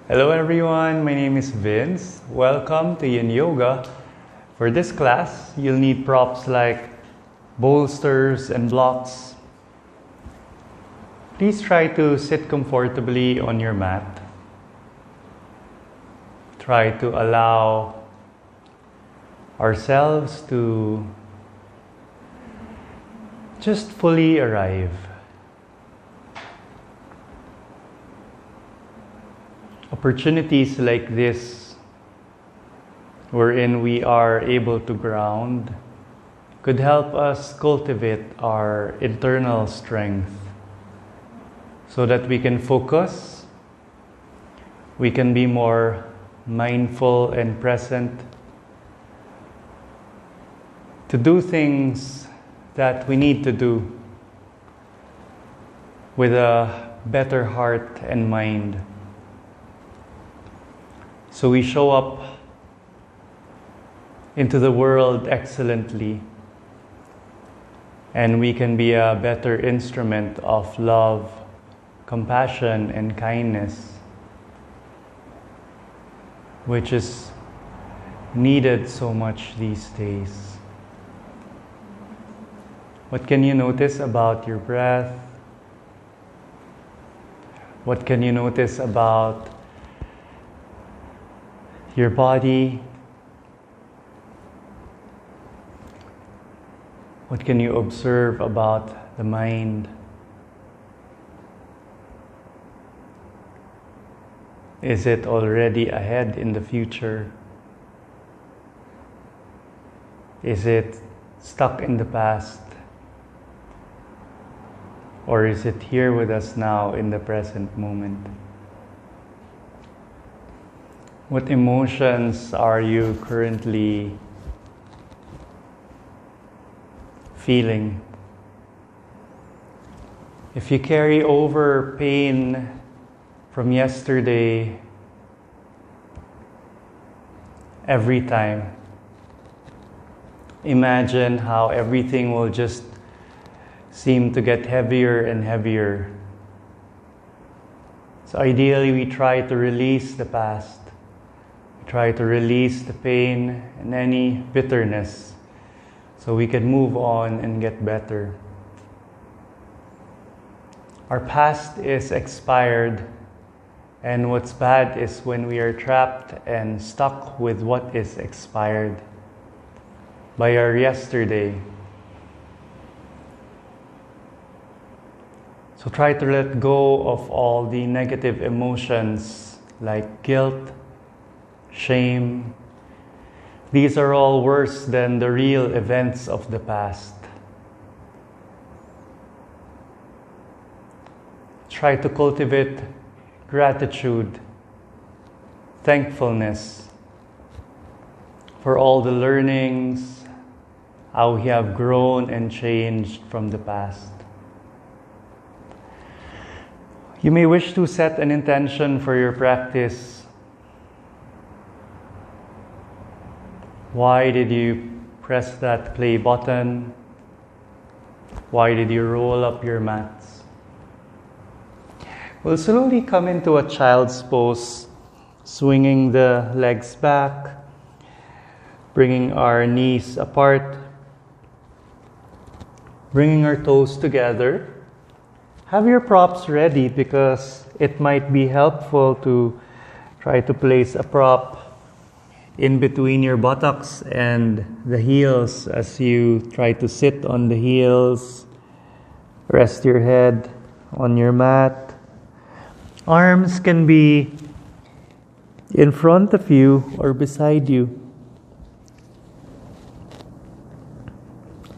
Hello everyone, my name is Vince. Welcome to Yin Yoga. For this class, you'll need props like bolsters and blocks. Please try to sit comfortably on your mat. Try to allow ourselves to just fully arrive. Opportunities like this, wherein we are able to ground, could help us cultivate our internal strength so that we can focus, we can be more mindful and present to do things that we need to do with a better heart and mind. So we show up into the world excellently, and we can be a better instrument of love, compassion, and kindness, which is needed so much these days. What can you notice about your breath? What can you notice about your body? What can you observe about the mind? Is it already ahead in the future? Is it stuck in the past? Or is it here with us now in the present moment? What emotions are you currently feeling? If you carry over pain from yesterday every time, imagine how everything will just seem to get heavier and heavier. So ideally, we try to release the past. Try to release the pain and any bitterness so we can move on and get better. Our past is expired, and what's bad is when we are trapped and stuck with what is expired by our yesterday. So try to let go of all the negative emotions like guilt, shame. These are all worse than the real events of the past. Try to cultivate gratitude, thankfulness for all the learnings, how we have grown and changed from the past. You may wish to set an intention for your practice. Why did you press that play button? Why did you roll up your mats? We'll slowly come into a child's pose, swinging the legs back, bringing our knees apart, bringing our toes together. Have your props ready because it might be helpful to try to place a prop in between your buttocks and the heels as you try to sit on the heels. Rest your head on your mat. Arms can be in front of you or beside you.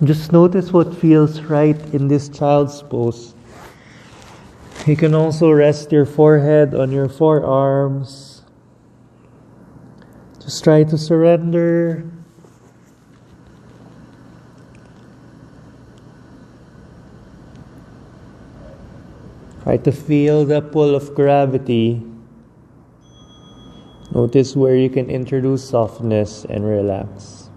Just notice what feels right in this child's pose. You can also rest your forehead on your forearms. Just try to surrender. Try to feel the pull of gravity. Notice where you can introduce softness and relax.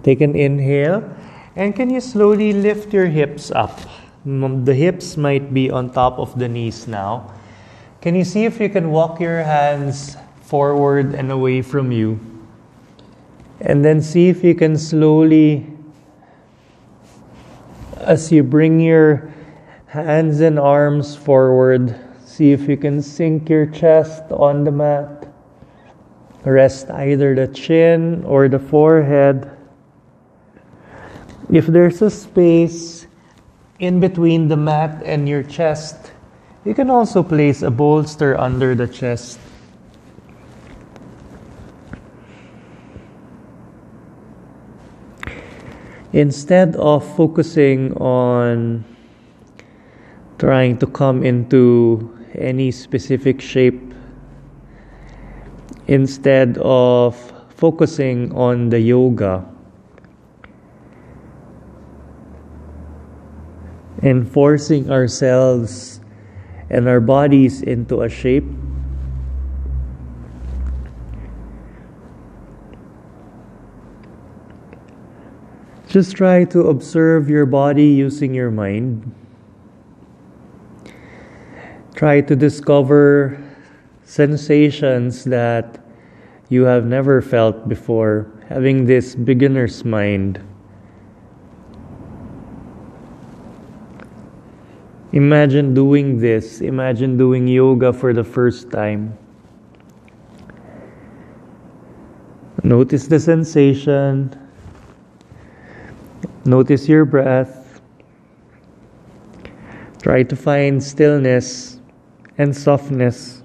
Take an inhale, and can you slowly lift your hips up? The hips might be on top of the knees now. Can you see if you can walk your hands forward and away from you? And then see if you can slowly, as you bring your hands and arms forward, see if you can sink your chest on the mat. Rest either the chin or the forehead. If there's a space in between the mat and your chest, you can also place a bolster under the chest. Instead of focusing on trying to come into any specific shape, instead of focusing on the yoga and forcing ourselves and our bodies into a shape, just try to observe your body using your mind. Try to discover sensations that you have never felt before, having this beginner's mind. Imagine doing this. Imagine doing yoga for the first time. Notice the sensation. Notice your breath. Try to find stillness and softness.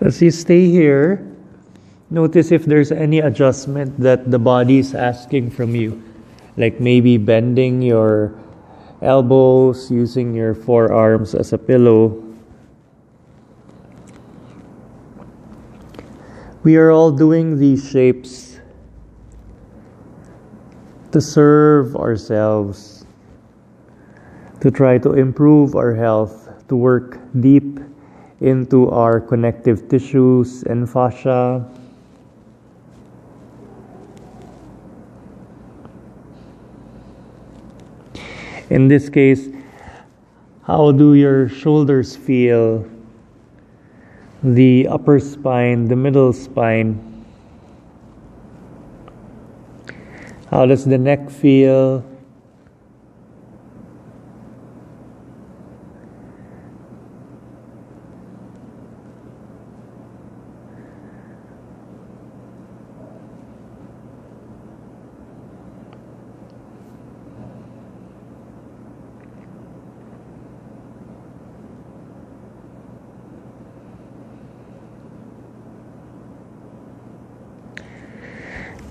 As you stay here, notice if there's any adjustment that the body is asking from you, like maybe bending your elbows, using your forearms as a pillow. We are all doing these shapes to serve ourselves, to try to improve our health, to work deep into our connective tissues and fascia. In this case, how do your shoulders feel? The upper spine, the middle spine. How does the neck feel?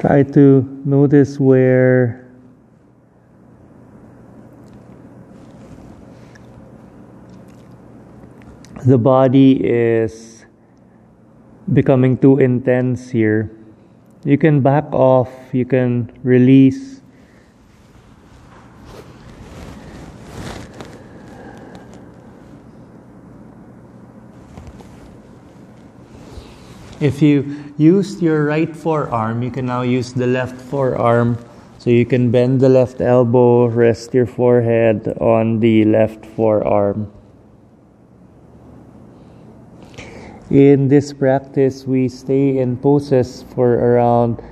Try to notice where the body is becoming too intense here. You can back off, you can release. If you used your right forearm, you can now use the left forearm. So you can bend the left elbow, rest your forehead on the left forearm. In this practice, we stay in poses for around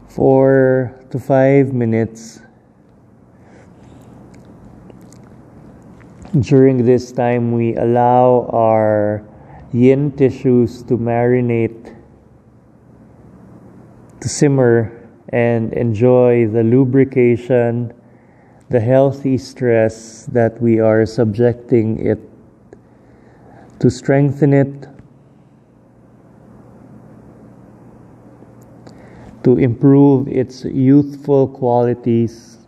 4 to 5 minutes. During this time, we allow our yin tissues to marinate, to simmer, and enjoy the lubrication, the healthy stress that we are subjecting it, to strengthen it, to improve its youthful qualities.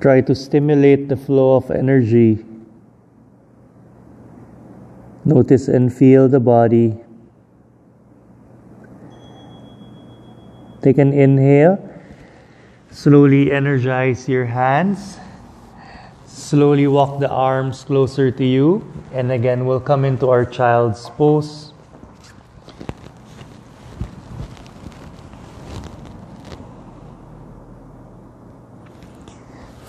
Try to stimulate the flow of energy. Notice and feel the body. Take an inhale. Slowly energize your hands. Slowly walk the arms closer to you. And again, we'll come into our child's pose.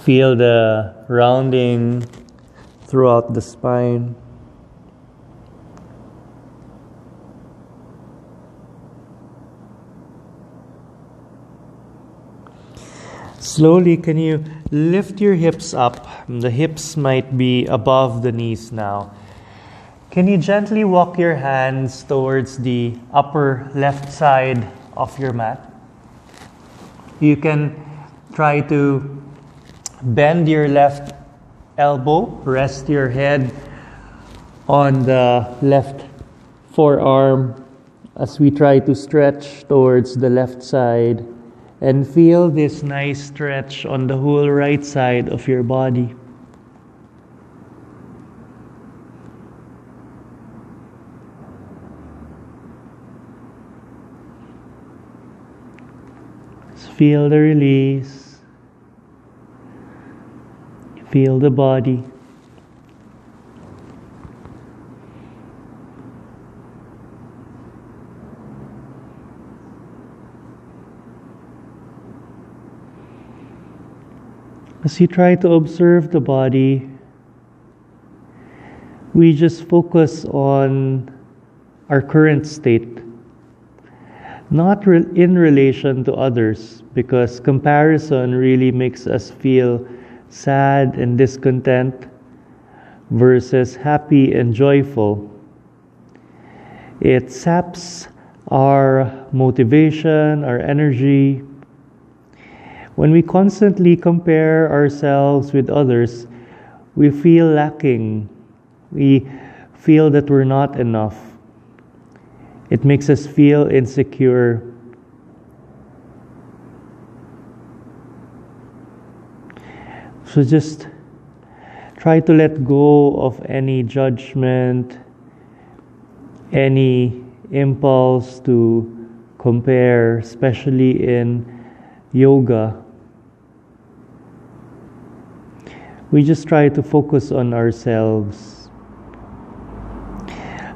Feel the rounding throughout the spine. Slowly, can you lift your hips up? The hips might be above the knees now. Can you gently walk your hands towards the upper left side of your mat? You can try to bend your left elbow, rest your head on the left forearm as we try to stretch towards the left side. And feel this nice stretch on the whole right side of your body. Feel the release. Feel the body. As you try to observe the body, we just focus on our current state, not in relation to others, because comparison really makes us feel sad and discontent versus happy and joyful. It saps our motivation, our energy. When we constantly compare ourselves with others, we feel lacking. We feel that we're not enough. It makes us feel insecure. So just try to let go of any judgment, any impulse to compare, especially in yoga. We just try to focus on ourselves.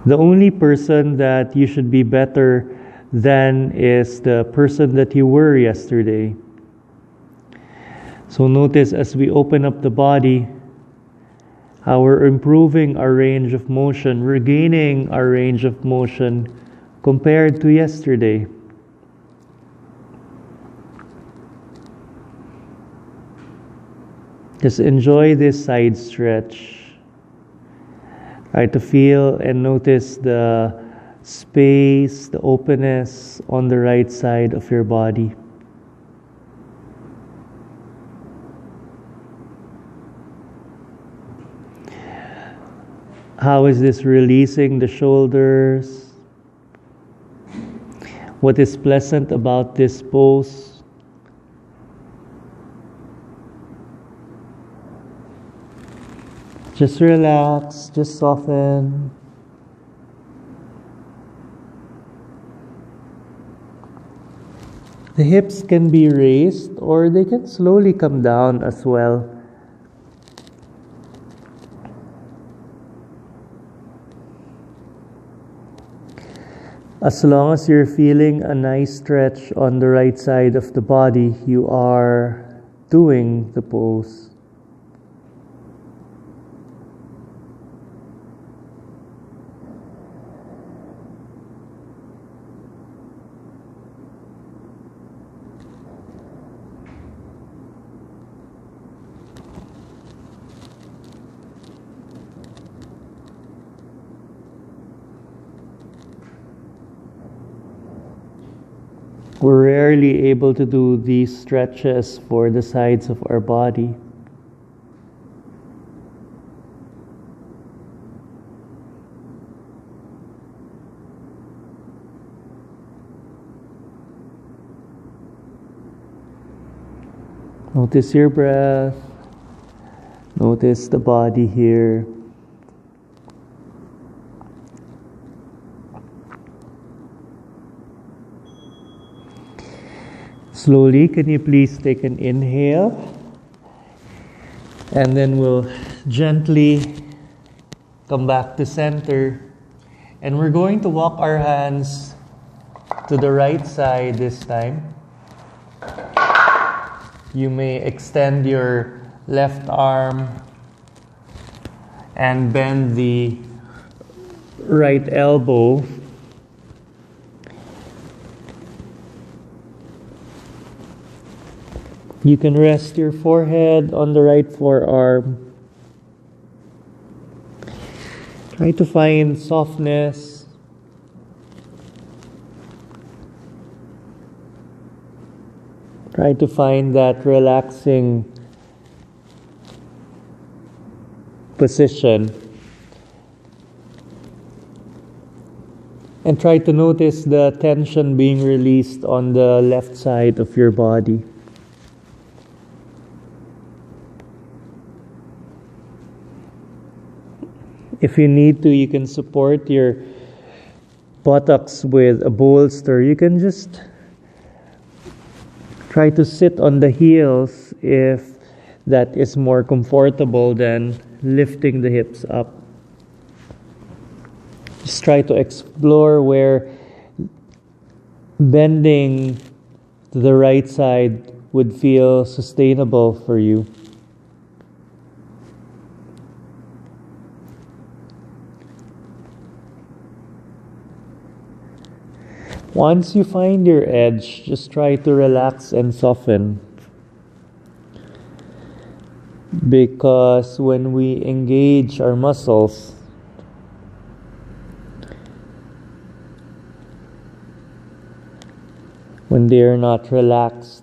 The only person that you should be better than is the person that you were yesterday. So notice as we open up the body, how we're improving our range of motion, regaining our range of motion compared to yesterday. Just enjoy this side stretch. Try to feel and notice the space, the openness on the right side of your body. How is this releasing the shoulders? What is pleasant about this pose? Just relax, just soften. The hips can be raised or they can slowly come down as well. As long as you're feeling a nice stretch on the right side of the body, you are doing the pose. We're rarely able to do these stretches for the sides of our body. Notice your breath. Notice the body here. Slowly, can you please take an inhale? And then we'll gently come back to center. And we're going to walk our hands to the right side this time. You may extend your left arm and bend the right elbow. You can rest your forehead on the right forearm. Try to find softness. Try to find that relaxing position. And try to notice the tension being released on the left side of your body. If you need to, you can support your buttocks with a bolster. You can just try to sit on the heels if that is more comfortable than lifting the hips up. Just try to explore where bending to the right side would feel sustainable for you. Once you find your edge, just try to relax and soften. Because when we engage our muscles, when they are not relaxed,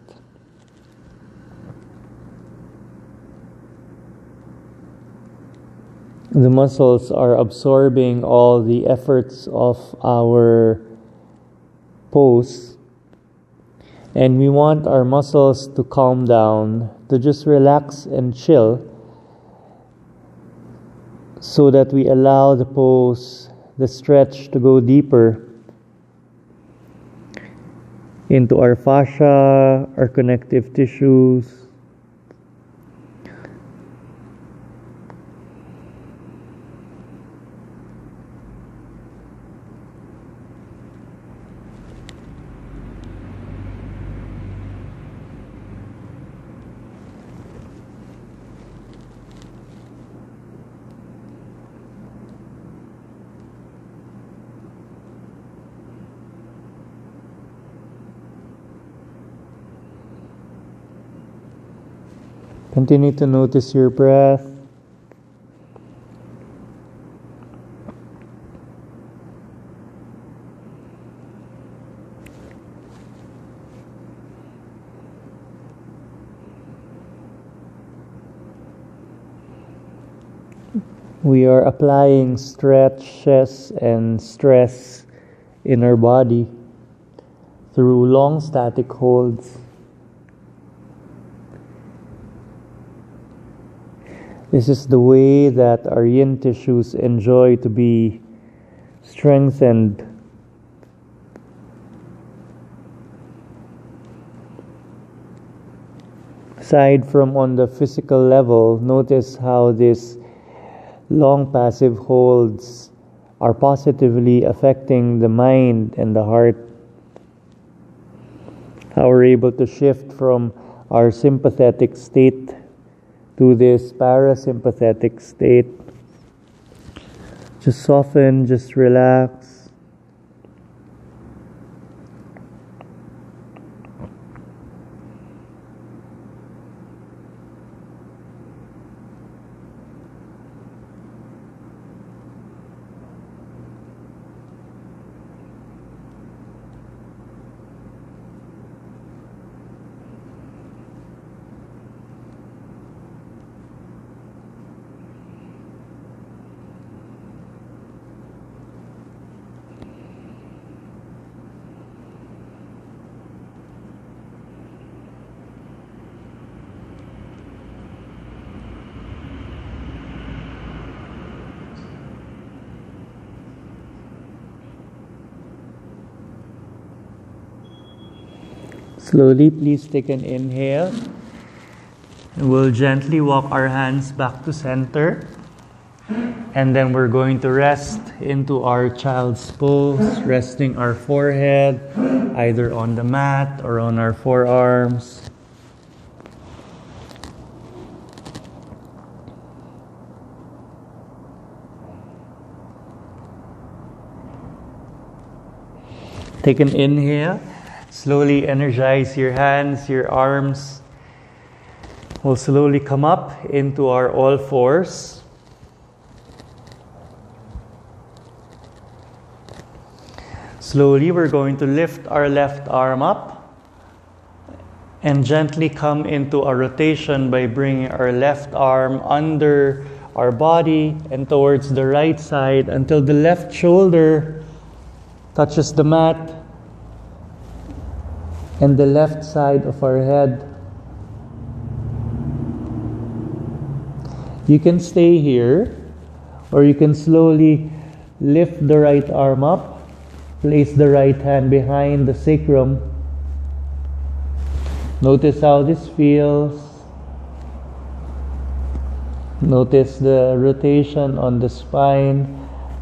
the muscles are absorbing all the efforts of our pose, and we want our muscles to calm down, to just relax and chill, so that we allow the pose, the stretch, to go deeper into our fascia, our connective tissues. Continue to notice your breath. We are applying stretches and stress in our body through long static holds. This is the way that our yin tissues enjoy to be strengthened. Aside from on the physical level, notice how these long passive holds are positively affecting the mind and the heart. How we're able to shift from our sympathetic state to this parasympathetic state. Just soften, just relax. Slowly, please take an inhale. We'll gently walk our hands back to center. And then we're going to rest into our child's pose, resting our forehead either on the mat or on our forearms. Take an inhale. Slowly energize your hands, your arms. We'll slowly come up into our all fours. Slowly, we're going to lift our left arm up and gently come into a rotation by bringing our left arm under our body and towards the right side until the left shoulder touches the mat and the left side of our head. You can stay here, or you can slowly lift the right arm up, place the right hand behind the sacrum. Notice how this feels. Notice the rotation on the spine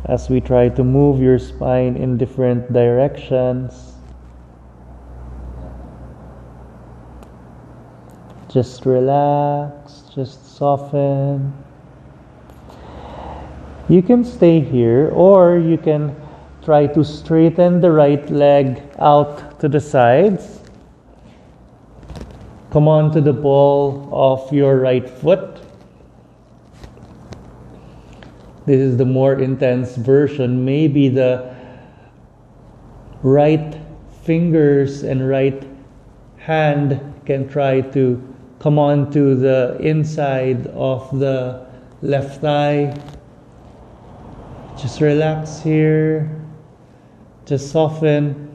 as we try to move your spine in different directions. Just relax, just soften. You can stay here, or you can try to straighten the right leg out to the sides. Come on to the ball of your right foot. This is the more intense version. Maybe the right fingers and right hand can try to come on to the inside of the left thigh. Just relax here. Just soften.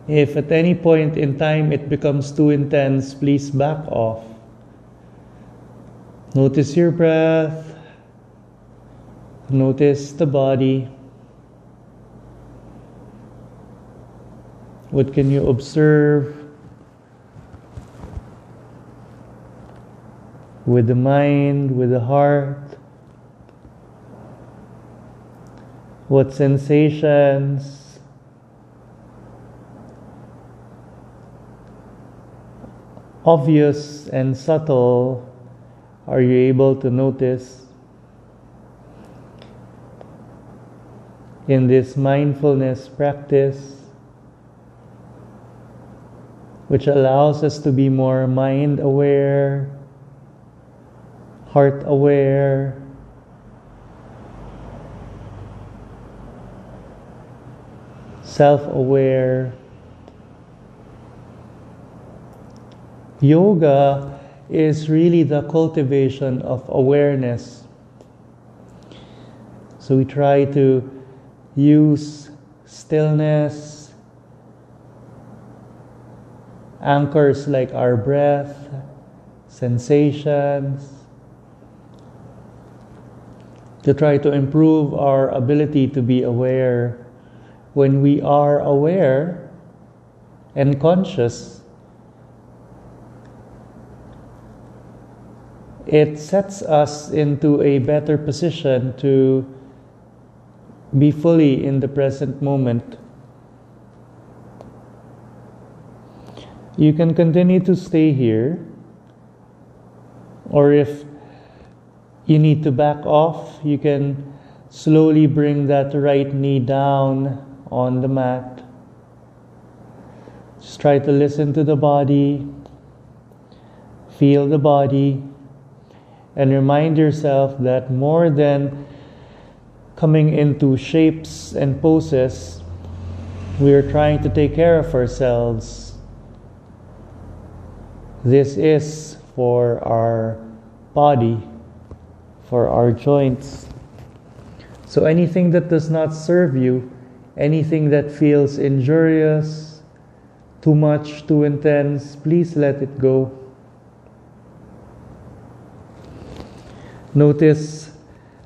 If at any point in time it becomes too intense, please back off. Notice your breath. Notice the body. What can you observe with the mind, with the heart? What sensations, obvious and subtle, are you able to notice in this mindfulness practice, which allows us to be more mind aware, heart aware, self-aware. Yoga is really the cultivation of awareness. So we try to use stillness, anchors like our breath, sensations, to try to improve our ability to be aware. When we are aware and conscious, it sets us into a better position to be fully in the present moment. You can continue to stay here, or if you need to back off, you can slowly bring that right knee down on the mat. Just try to listen to the body, feel the body, and remind yourself that more than coming into shapes and poses, we are trying to take care of ourselves. This is for our body, for our joints. So anything that does not serve you, anything that feels injurious, too much, too intense, please let it go. Notice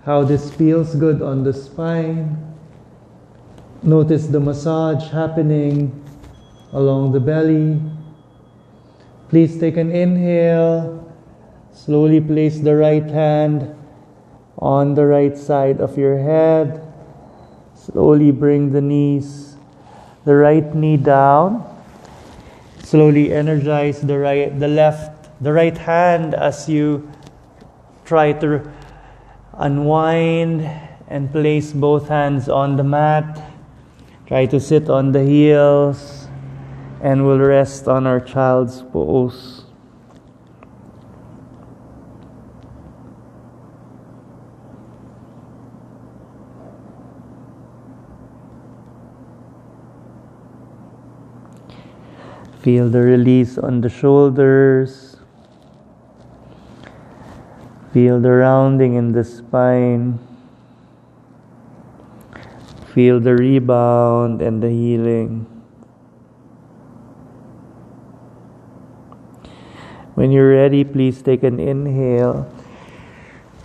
how this feels good on the spine. Notice the massage happening along the belly. Please take an inhale. Slowly place the right hand on the right side of your head. Slowly bring the right knee down. Slowly energize the right hand as you try to unwind and place both hands on the mat. Try to sit on the heels and we'll rest on our child's pose. Feel the release on the shoulders. Feel the rounding in the spine. Feel the rebound and the healing. When you're ready, please take an inhale.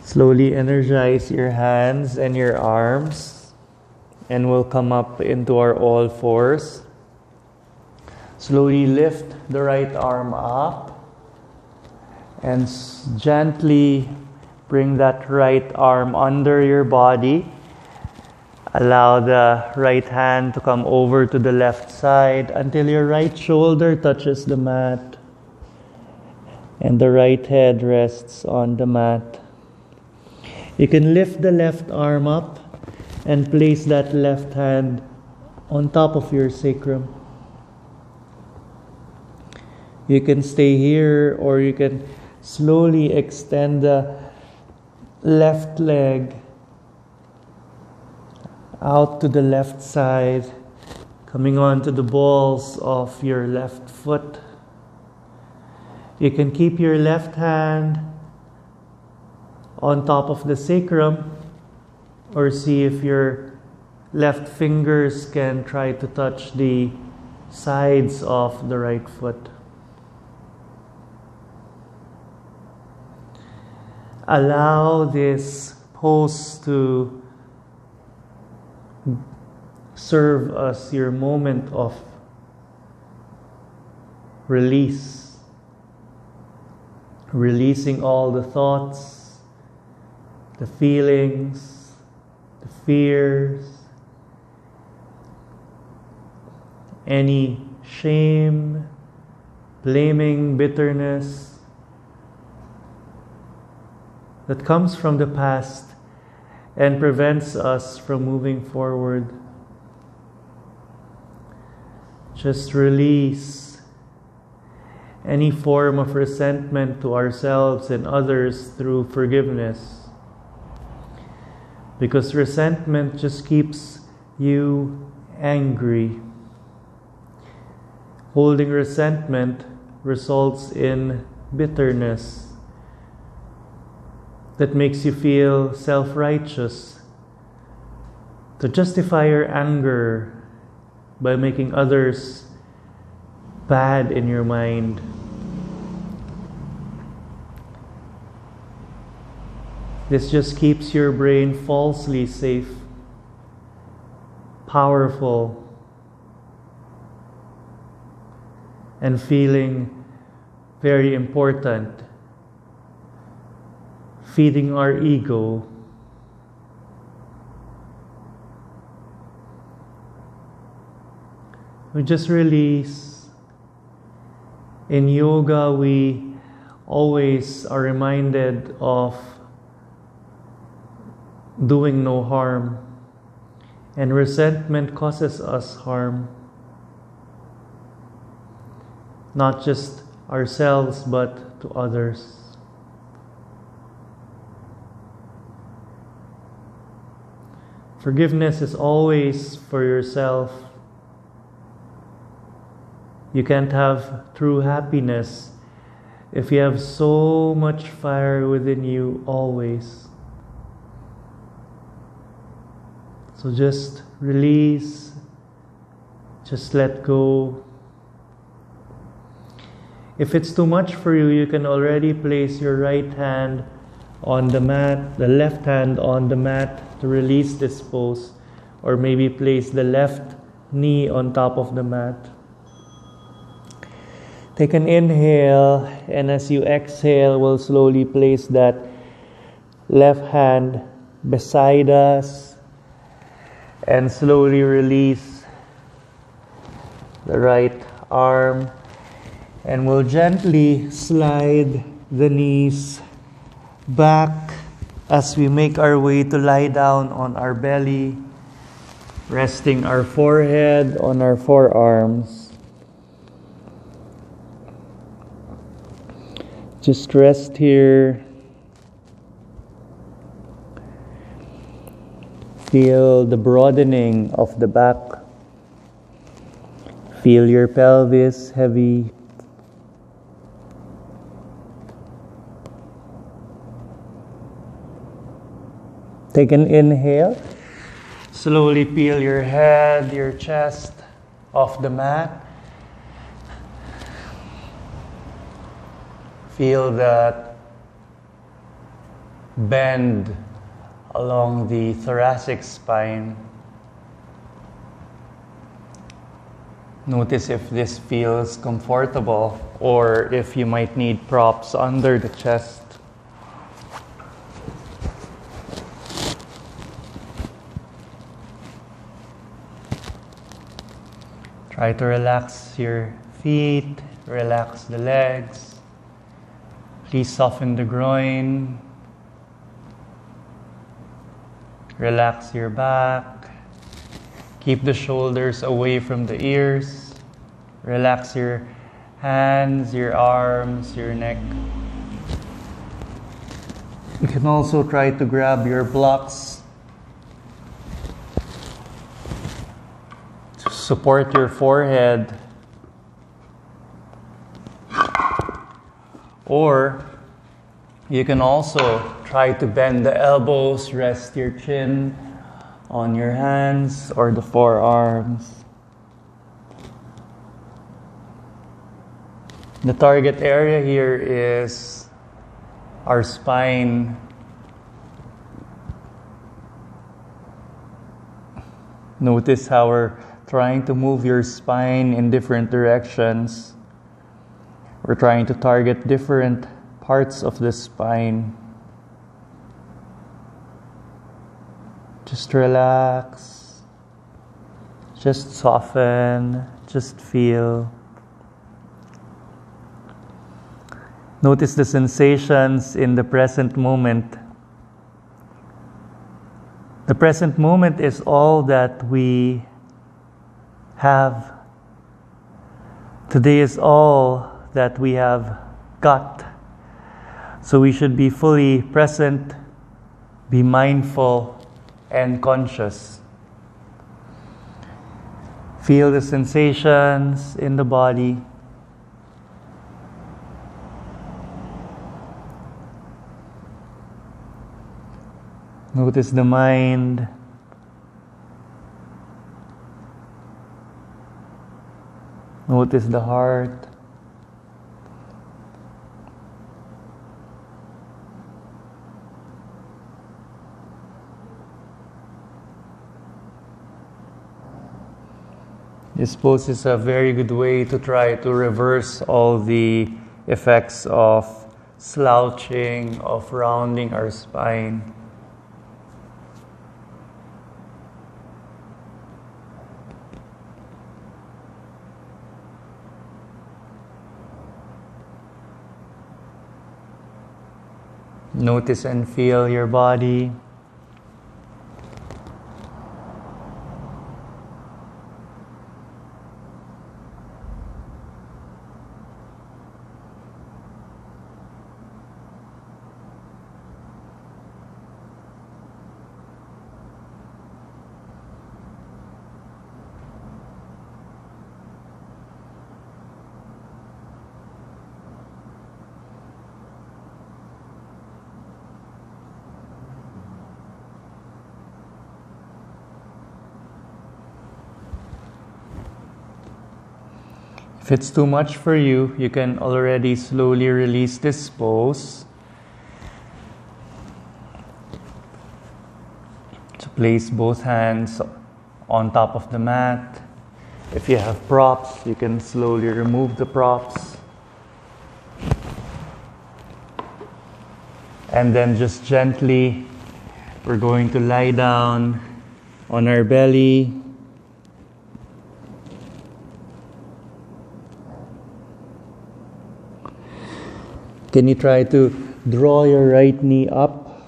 Slowly energize your hands and your arms, and we'll come up into our all fours. Slowly lift the right arm up and gently bring that right arm under your body. Allow the right hand to come over to the left side until your right shoulder touches the mat and the right head rests on the mat. You can lift the left arm up and place that left hand on top of your sacrum. You can stay here, or you can slowly extend the left leg out to the left side, coming onto the balls of your left foot. You can keep your left hand on top of the sacrum, or see if your left fingers can try to touch the sides of the right foot. Allow this pose to serve as your moment of release. Releasing all the thoughts, the feelings, the fears, any shame, blaming, bitterness that comes from the past and prevents us from moving forward. Just release any form of resentment to ourselves and others through forgiveness. Because resentment just keeps you angry. Holding resentment results in bitterness that makes you feel self-righteous, to justify your anger by making others bad in your mind. This just keeps your brain falsely safe, powerful, and feeling very important, feeding our ego. We just release. In yoga, we always are reminded of doing no harm, and resentment causes us harm, not just ourselves but to others. Forgiveness is always for yourself. You can't have true happiness if you have so much fire within you always. So just release, just let go. If it's too much for you, you can already place your right hand on the mat, the left hand on the mat to release this pose, or maybe place the left knee on top of the mat. Take an inhale, and as you exhale, we'll slowly place that left hand beside us and slowly release the right arm, and we'll gently slide the knees back as we make our way to lie down on our belly. Resting our forehead on our forearms. Just rest here. Feel the broadening of the back. Feel your pelvis heavy. Take an inhale. Slowly peel your head, your chest off the mat. Feel that bend along the thoracic spine. Notice if this feels comfortable or if you might need props under the chest. Try to relax your feet, relax the legs. Please soften the groin. Relax your back. Keep the shoulders away from the ears. Relax your hands, your arms, your neck. You can also try to grab your blocks to support your forehead. Or you can also try to bend the elbows, rest your chin on your hands or the forearms. The target area here is our spine. Notice how we're trying to move your spine in different directions. We're trying to target different parts of the spine. Just relax. Just soften. Just feel. Notice the sensations in the present moment. The present moment is all that we have. Today is all that we have got. So we should be fully present, be mindful, and conscious. Feel the sensations in the body. Notice the mind. Notice the heart. This pose is a very good way to try to reverse all the effects of slouching, of rounding our spine. Notice and feel your body. If it's too much for you, you can already slowly release this pose. So place both hands on top of the mat. If you have props, you can slowly remove the props. And then just gently, we're going to lie down on our belly. Can you try to draw your right knee up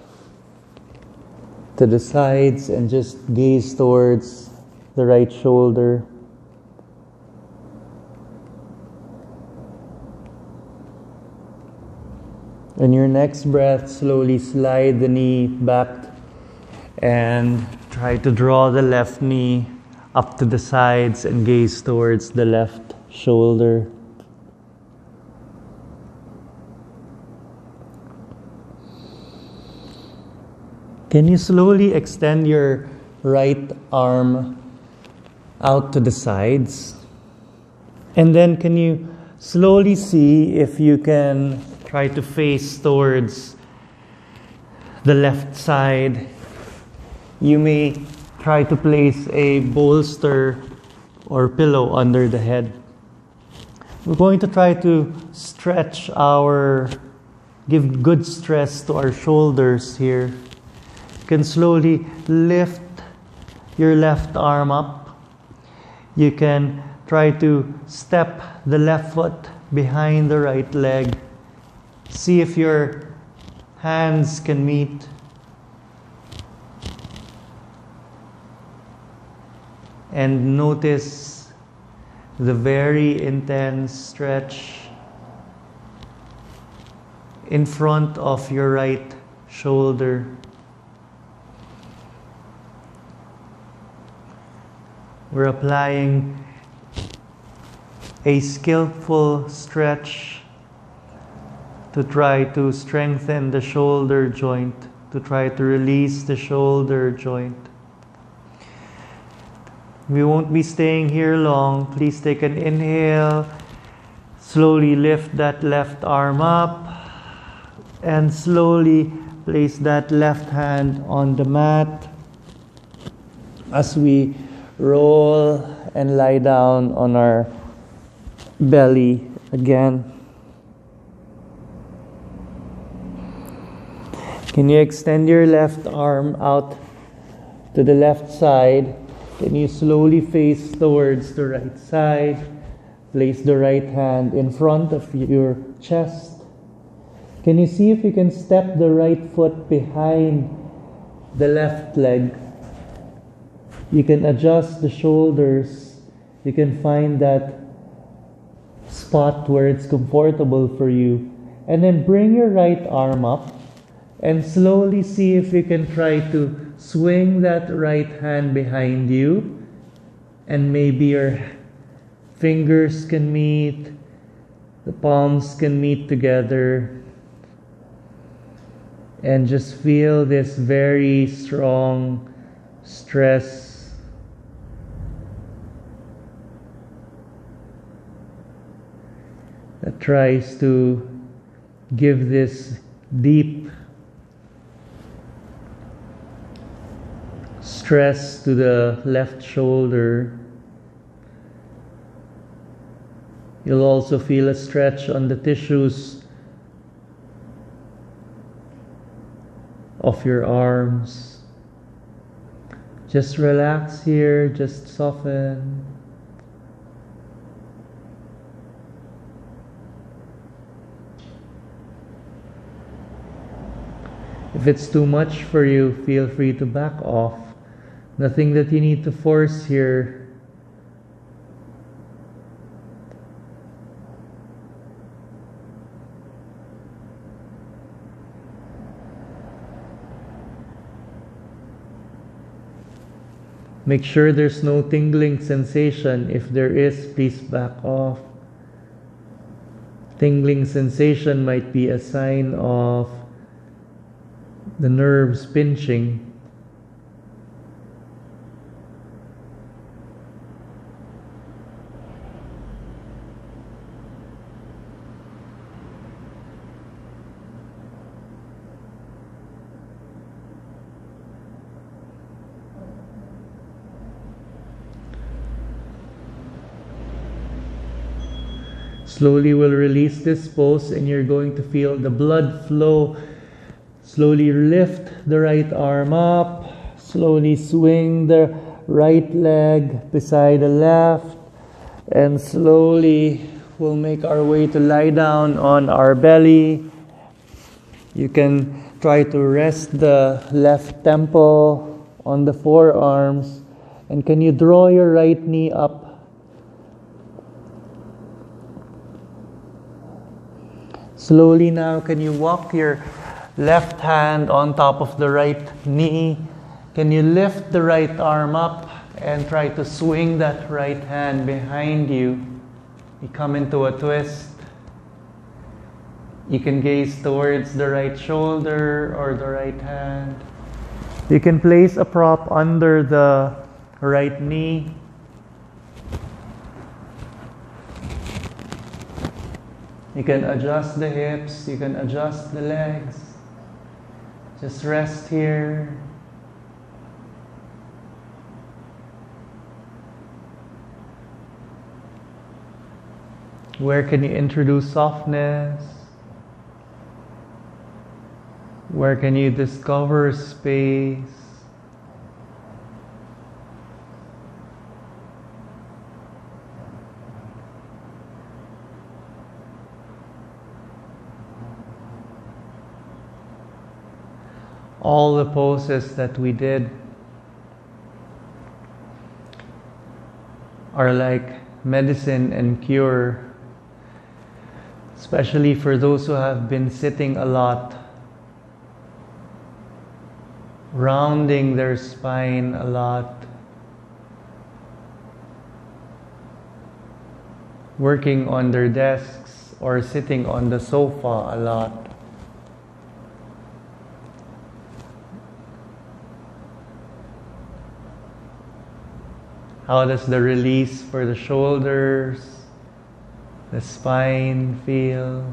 to the sides and just gaze towards the right shoulder. In your next breath, slowly slide the knee back and try to draw the left knee up to the sides and gaze towards the left shoulder. Can you slowly extend your right arm out to the sides? And then can you slowly see if you can try to face towards the left side. You may try to place a bolster or pillow under the head. We're going to try to give good stress to our shoulders here. You can slowly lift your left arm up. You can try to step the left foot behind the right leg. See if your hands can meet. And notice the very intense stretch in front of your right shoulder. We're applying a skillful stretch to try to strengthen the shoulder joint, to try to release the shoulder joint. We won't be staying here long. Please take an inhale. Slowly lift that left arm up and slowly place that left hand on the mat as we roll and lie down on our belly again. Can you extend your left arm out to the left side? Can you slowly face towards the right side? Place the right hand in front of your chest. Can you see if you can step the right foot behind the left leg? You can adjust the shoulders. You can find that spot where it's comfortable for you. And then bring your right arm up and slowly see if you can try to swing that right hand behind you. And maybe your fingers can meet, the palms can meet together. And just feel this very strong stress that tries to give this deep stress to the left shoulder. You'll also feel a stretch on the tissues of your arms. Just relax here, just soften. If it's too much for you, feel free to back off. Nothing that you need to force here. Make sure there's no tingling sensation. If there is, please back off. Tingling sensation might be a sign of the nerves pinching. Slowly we'll release this pose and you're going to feel the blood flow. Slowly lift the right arm up. Slowly swing the right leg beside the left. And slowly we'll make our way to lie down on our belly. You can try to rest the left temple on the forearms And can you draw your right knee up? Slowly now, can you walk your left hand on top of the right knee? Can you lift the right arm up and try to swing that right hand behind you? You come into a twist. You can gaze towards the right shoulder or the right hand. You can place a prop under the right knee. You can adjust the hips, you can adjust the legs. Just rest here. Where can you introduce softness? Where can you discover space? All the poses that we did are like medicine and cure, especially for those who have been sitting a lot, rounding their spine a lot, working on their desks or sitting on the sofa a lot. How does the release for the shoulders, the spine feel?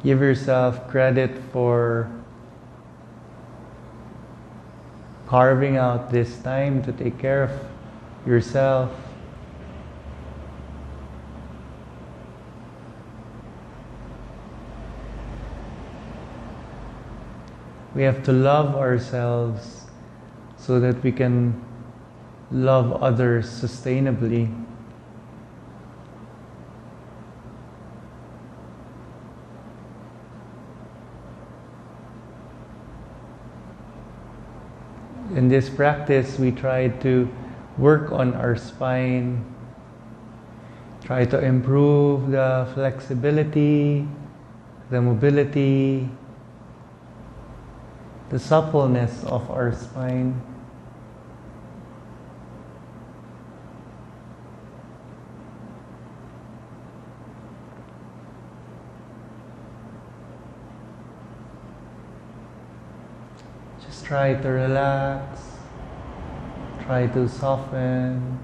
Give yourself credit for carving out this time to take care of yourself. We have to love ourselves so that we can love others sustainably. In this practice, we try to work on our spine, try to improve the flexibility, the mobility, the suppleness of our spine. Try to relax, try to soften.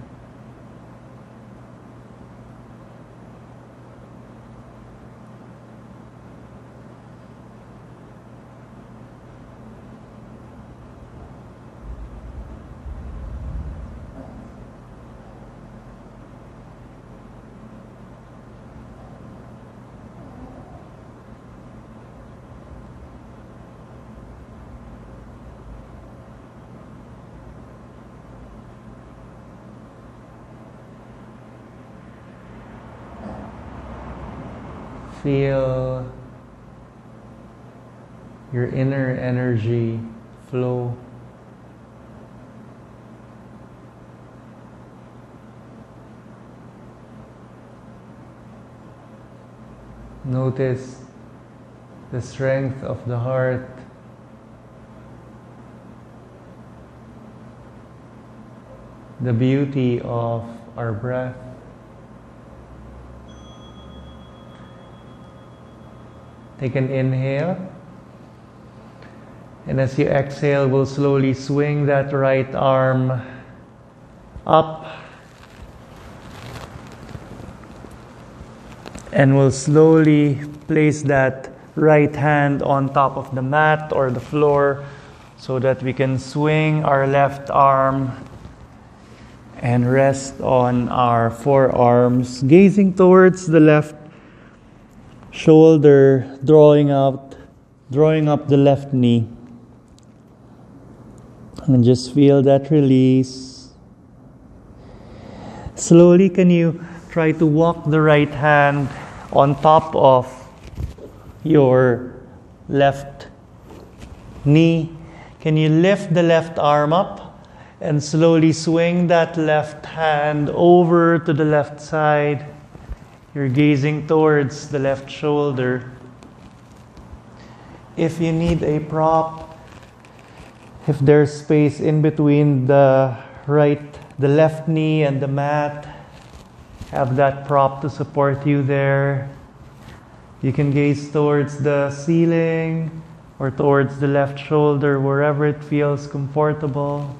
Feel your inner energy flow. Notice the strength of the heart. The beauty of our breath. Take an inhale, and as you exhale, we'll slowly swing that right arm up, and we'll slowly place that right hand on top of the mat or the floor so that we can swing our left arm And rest on our forearms, gazing towards the left shoulder, drawing up the left knee. And just feel that release. Slowly, can you try to walk the right hand on top of your left knee? Can you lift the left arm up and slowly swing that left hand over to the left side? You're gazing towards the left shoulder. If you need a prop, if there's space in between the left knee and the mat, have that prop to support you there. You can gaze towards the ceiling or towards the left shoulder, wherever it feels comfortable.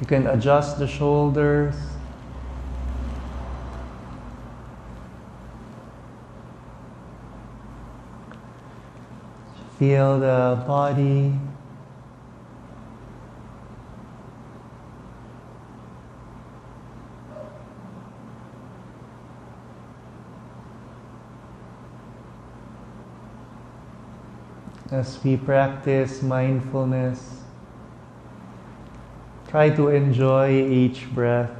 You can adjust the shoulders. Feel the body. As we practice mindfulness, try to enjoy each breath.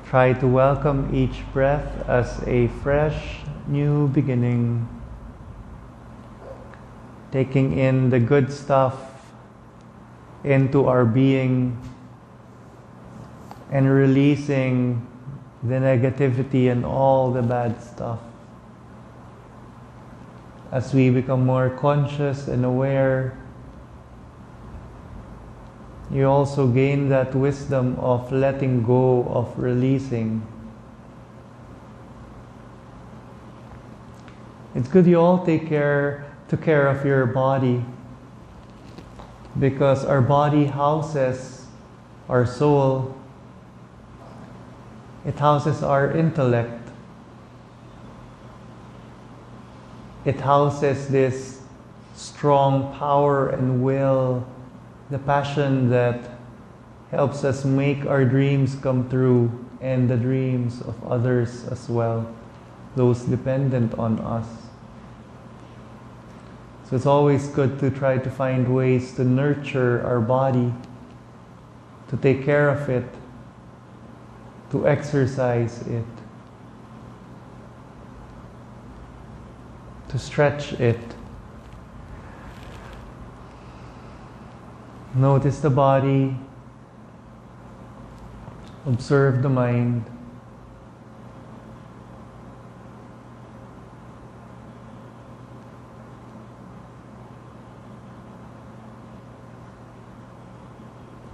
Try to welcome each breath as a fresh, new beginning. Taking in the good stuff into our being and releasing the negativity and all the bad stuff. As we become more conscious and aware, you also gain that wisdom of letting go, of releasing. It's good you all took care of your body, because our body houses our soul. It houses our intellect. It houses this strong power and will, the passion that helps us make our dreams come true and the dreams of others as well, those dependent on us. So it's always good to try to find ways to nurture our body, to take care of it, to exercise it, to stretch it. Notice the body, observe the mind.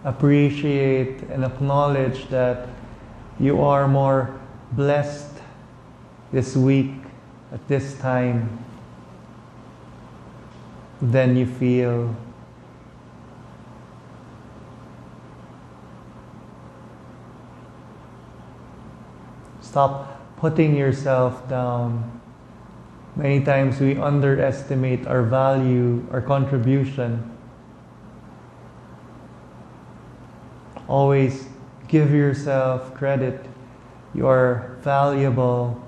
Appreciate and acknowledge that you are more blessed this week at this time than you feel. Stop putting yourself down. Many times we underestimate our value, our contribution. Always give yourself credit. You are valuable.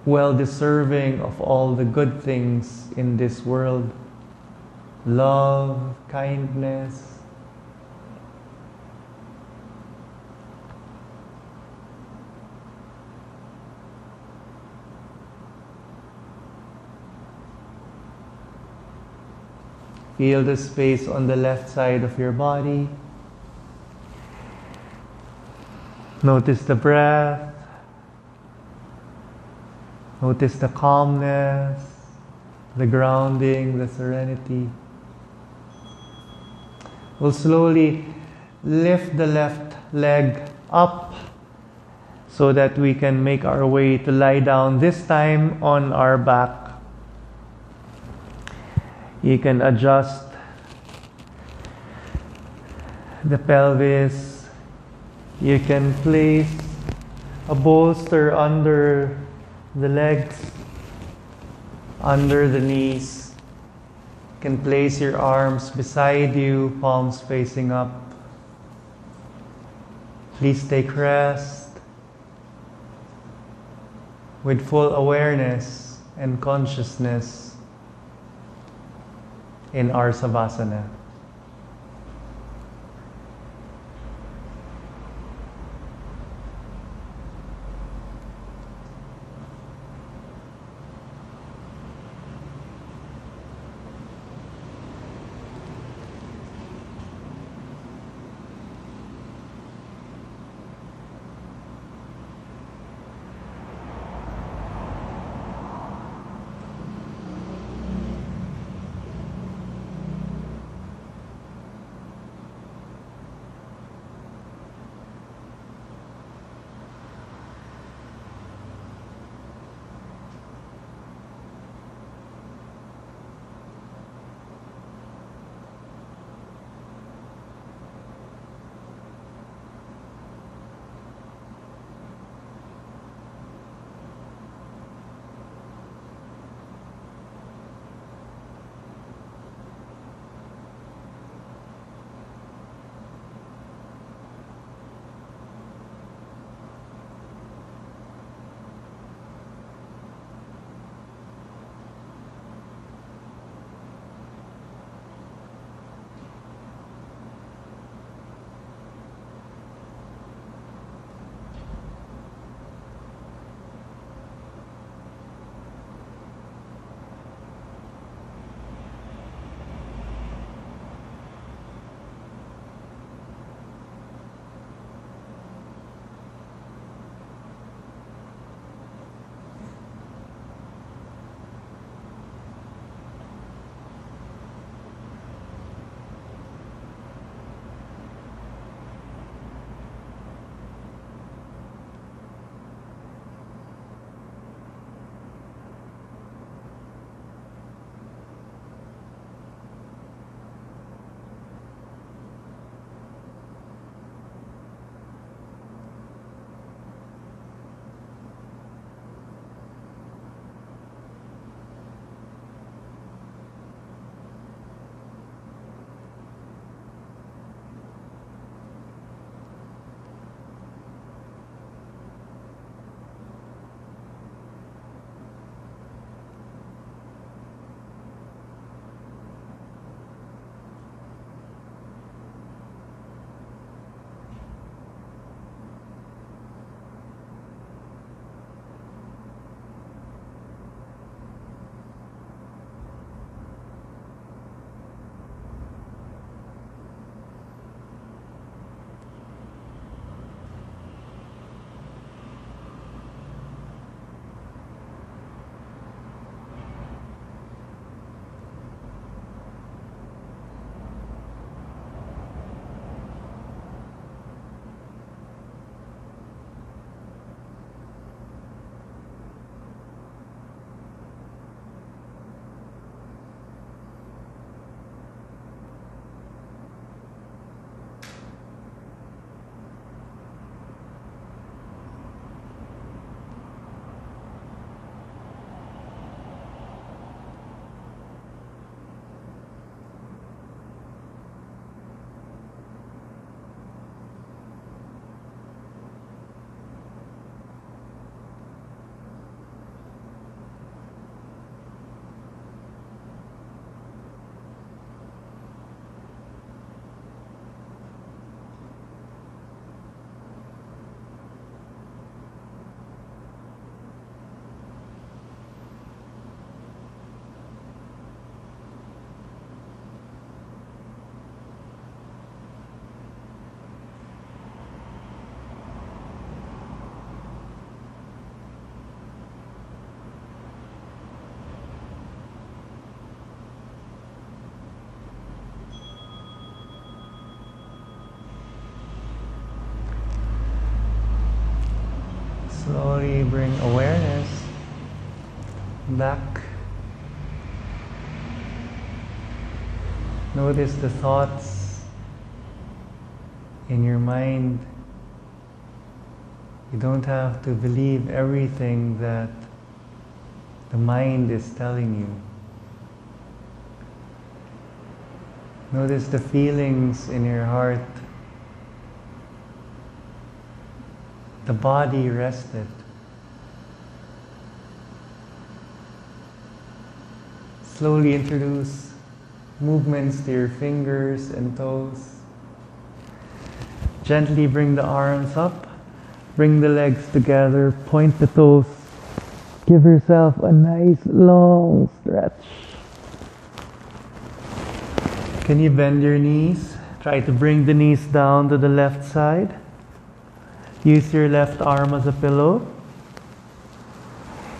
Well deserving of all the good things in this world. Love, kindness. Feel the space on the left side of your body. Notice the breath. Notice the calmness, the grounding, the serenity. We'll slowly lift the left leg up so that we can make our way to lie down, this time on our back. You can adjust the pelvis. You can place a bolster under the legs. under the knees. You can place your arms beside you, palms facing up. Please take rest with full awareness and consciousness in our Savasana. Slowly bring awareness back. Notice the thoughts in your mind. You don't have to believe everything that the mind is telling you. Notice the feelings in your heart. The body rested. Slowly introduce movements to your fingers and toes. Gently bring the arms up. Bring the legs together. Point the toes. Give yourself a nice long stretch. Can you bend your knees? Try to bring the knees down to the left side. Use your left arm as a pillow.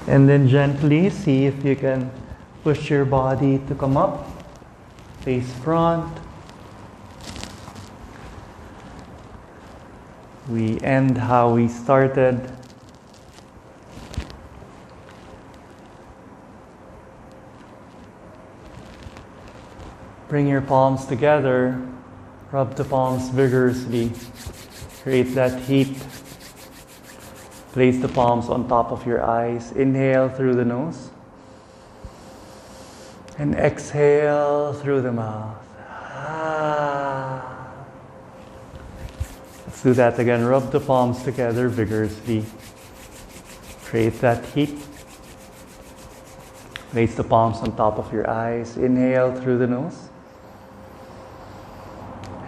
And then gently see if you can push your body to come up. Face front. We end how we started. Bring your palms together. Rub the palms vigorously. Create that heat. Place the palms on top of your eyes. Inhale through the nose. And exhale through the mouth. Let's do that again. Rub the palms together vigorously. Create that heat. Place the palms on top of your eyes. Inhale through the nose.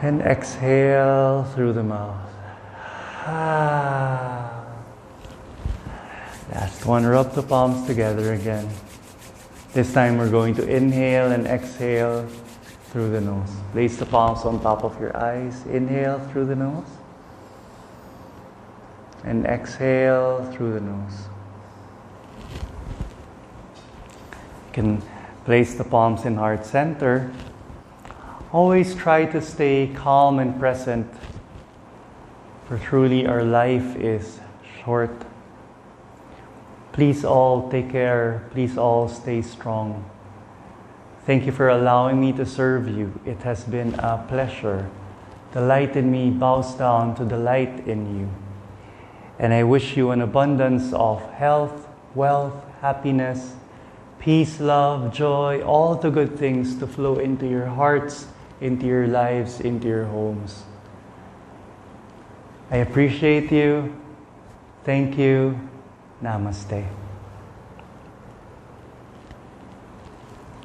And exhale through the mouth. Last one. Rub the palms together again. This time we're going to inhale and exhale through the nose. Place the palms on top of your eyes. Inhale through the nose. And exhale through the nose. You can place the palms in heart center. Always try to stay calm and present, for truly our life is short. Please all take care. Please all stay strong. Thank you for allowing me to serve you. It has been a pleasure. The light in me bows down to the light in you. And I wish you an abundance of health, wealth, happiness, peace, love, joy, all the good things to flow into your hearts, into your lives, into your homes. I appreciate you. Thank you. Namaste.